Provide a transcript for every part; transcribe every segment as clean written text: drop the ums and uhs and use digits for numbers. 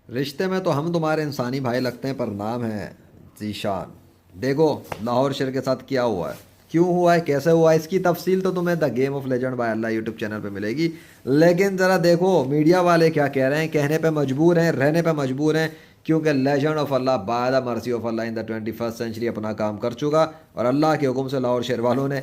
رشتے میں تو ہم تمہارے انسانی بھائی لگتے ہیں پر نام ہے ذیشان۔ دیکھو لاہور شہر کے ساتھ کیا ہوا ہے، کیوں ہوا ہے، کیسے ہوا ہے، اس کی تفصیل تو تمہیں the game of legend by Allah YouTube channel پہ ملے گی۔ لیکن ذرا دیکھو میڈیا والے کیا کہہ رہے ہیں، کہنے پہ مجبور ہیں، رہنے پہ مجبور ہیں، کیونکہ legend of Allah by the mercy of Allah in the 21st century اپنا کام کر چکا، اور اللہ کے حکم سے لاہور شہر والوں نے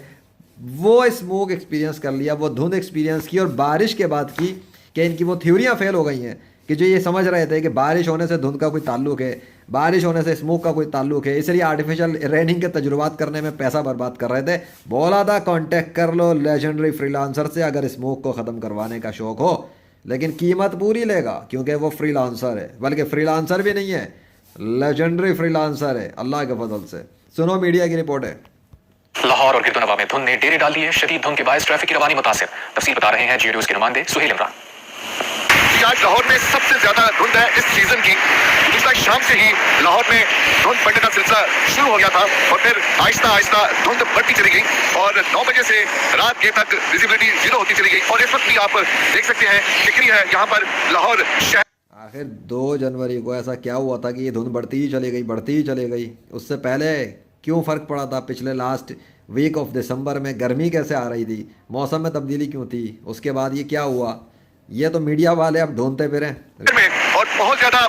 وہ اسموک ایکسپیرینس کر لیا، وہ دھند ایکسپیرینس کی، اور بارش کے بعد کی کہ ان کی وہ تھیوریاں فیل ہو گئی ہیں کہ جو یہ سمجھ رہے تھے کہ بارش ہونے سے دھند کا کوئی تعلق ہے، بارش ہونے سے اسموک کا کوئی تعلق ہے، اس لیے آرٹیفیشل ریننگ کے تجربات کرنے میں پیسہ برباد کر رہے تھے۔ بولا تھا کانٹیکٹ کر لو لیجنڈری فری لانسر سے اگر اسموک کو ختم کروانے کا شوق ہو، لیکن قیمت پوری لے گا کیونکہ وہ فری لانسر ہے، بلکہ فری لانسر بھی نہیں ہے، لیجنڈری فری لانسر ہے اللہ کے فضل سے۔ سنو میڈیا کی رپورٹ ہے۔ لاہور اور گردنوا میں دھند نے ڈیرے ڈال دیے، شدید دھند کے باعث ٹریفک کی روانی متاثر۔ تفصیل بتا رہے ہیں جی نیوز کے نمائندے سہیل عمران۔ آج لاہور میں سب سے زیادہ دھند ہے اس سیزن کی۔ گزشتہ شام سے ہی لاہور میں دھند پڑنے کا سلسلہ شروع ہو گیا تھا، اور پھر آہستہ آہستہ دھند بڑھتی چلی گئی، اور 9 بجے سے رات کے تک ویزیبلٹی 0 ہوتی چلی گئی، اور اس وقت بھی آپ دیکھ سکتے ہیں ٹکری ہے یہاں پر لاہور شہر۔ آخر 2 جنوری کو ایسا کیا ہوا تھا کہ یہ دھند بڑھتی ہی چلی گئی، بڑھتی ہی چلی گئی؟ اس سے پہلے کیوں فرق پڑا تھا؟ پچھلے لاسٹ ویک آف دسمبر میں گرمی کیسے آ رہی تھی، موسم میں تبدیلی کیوں تھی، اس کے بعد یہ کیا ہوا؟ یہ تو میڈیا والے اب ڈھونڈتے پھریں۔ میں اور بہت زیادہ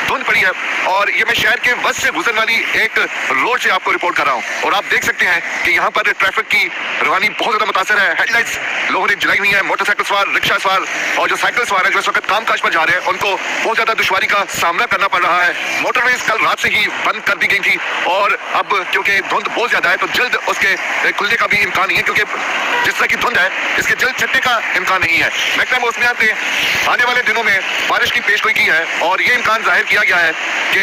دھند پڑی ہے، اور یہ میں شہر کے وسط سے گزرنے والی ایک روڈ سے آپ کو رپورٹ کر رہا ہوں، اور آپ دیکھ سکتے ہیں کہ یہاں پر ٹریفک کی روانی بہت زیادہ متاثر ہے۔ ہیڈ لائٹس لوگوں نے جلائی ہوئی ہیں، موٹر سائیکل سوار، رکشہ سوار اور جو سائیکل سوار ہیں جو اس وقت کام کاج پر جا رہے ہیں ان کو بہت زیادہ دشواری کا سامنا کرنا پڑ رہا ہے۔ موٹر ویز کل رات سے ہی بند کر دی گئی تھی، اور اب کیونکہ دھند بہت زیادہ ہے تو جلد اس کے کھلنے کا بھی امکان نہیں ہے، کیونکہ جس طرح کی دھند ہے اس کے جلد چھٹنے کا امکان نہیں ہے۔ محکمہ موسمیات نے آنے والے دنوں میں بارش کی پیش گوئی کی ہے، اور یہ امکان ظاہر کیا گیا ہے کہ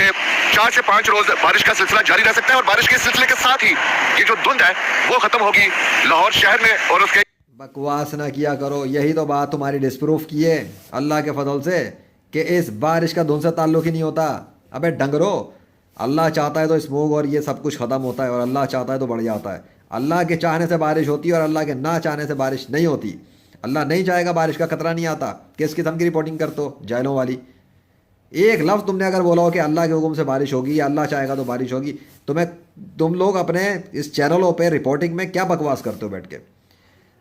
4 سے 5 روز بارش کا سلسلہ جاری رہ سکتا ہے، اور بارش کے سلسلے کے ساتھ ہی یہ جو دھند ہے وہ ختم ہوگی لاہور شہر میں، اور اس کے بکواس نہ کیا کرو، یہی تو بات تمہاری ڈسپروف کی ہے اللہ کے فضل سے کہ اس بارش کا دھند سے تعلق ہی نہیں ہوتا۔ ابے ڈنگرو، اللہ چاہتا ہے تو اسموگ اور یہ سب کچھ ختم ہوتا ہے، اور اللہ چاہتا ہے تو بڑھ جاتا ہے۔ اللہ کے چاہنے سے بارش ہوتی ہے اور اللہ کے نہ چاہنے سے بارش نہیں ہوتی۔ اللہ نہیں چاہے گا بارش کا خطرہ نہیں آتا۔ کس قسم کی رپورٹنگ کرتے ہو جائلوں والی؟ ایک لفظ تم نے اگر بولا ہو کہ اللہ کے حکم سے بارش ہوگی یا اللہ چاہے گا تو بارش ہوگی، تم لوگ اپنے اس چینلوں پہ رپورٹنگ میں کیا بکواس کرتے ہو بیٹھ کے؟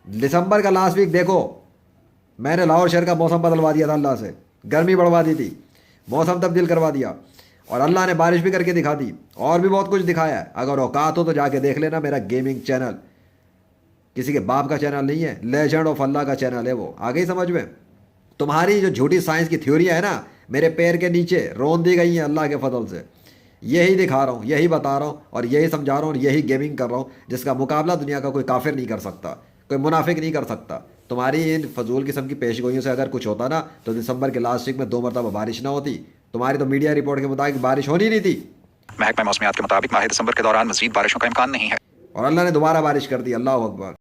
دسمبر کا لاسٹ ویک دیکھو، میں نے لاہور شہر کا موسم بدلوا دیا تھا، اللہ سے گرمی بڑھوا دی تھی، موسم تبدیل کروا دیا، اور اللہ نے بارش بھی کر کے دکھا دی، اور بھی بہت کچھ دکھایا ہے۔ اگر اوقات ہو تو جا کے دیکھ لینا، میرا گیمنگ چینل کسی کے باپ کا چینل نہیں ہے، لیجنڈ آف اللہ کا چینل ہے وہ۔ آگے سمجھ میں؟ تمہاری جو جھوٹی سائنس کی تھیوری ہے نا، میرے پیر کے نیچے رون دی گئی ہیں اللہ کے فضل سے۔ یہی دکھا رہا ہوں، یہی بتا رہا ہوں، اور یہی سمجھا رہا ہوں، اور یہی گیمنگ کر رہا ہوں، جس کا مقابلہ دنیا کا کوئی کافر نہیں کر سکتا، کوئی منافق نہیں کر سکتا۔ تمہاری ان فضول قسم کی پیش گوئیوں سے اگر کچھ ہوتا نا تو دسمبر کے لاسٹ ویک میں 2 مرتبہ بارش نہ ہوتی۔ تمہاری تو میڈیا رپورٹ کے مطابق بارش ہونی نہیں تھی، محکمہ موسمیات کے مطابق ماہ دسمبر کے دوران مزید بارشوں کا امکان نہیں ہے، اور اللہ نے دوبارہ بارش کر دی۔ اللہ اکبر۔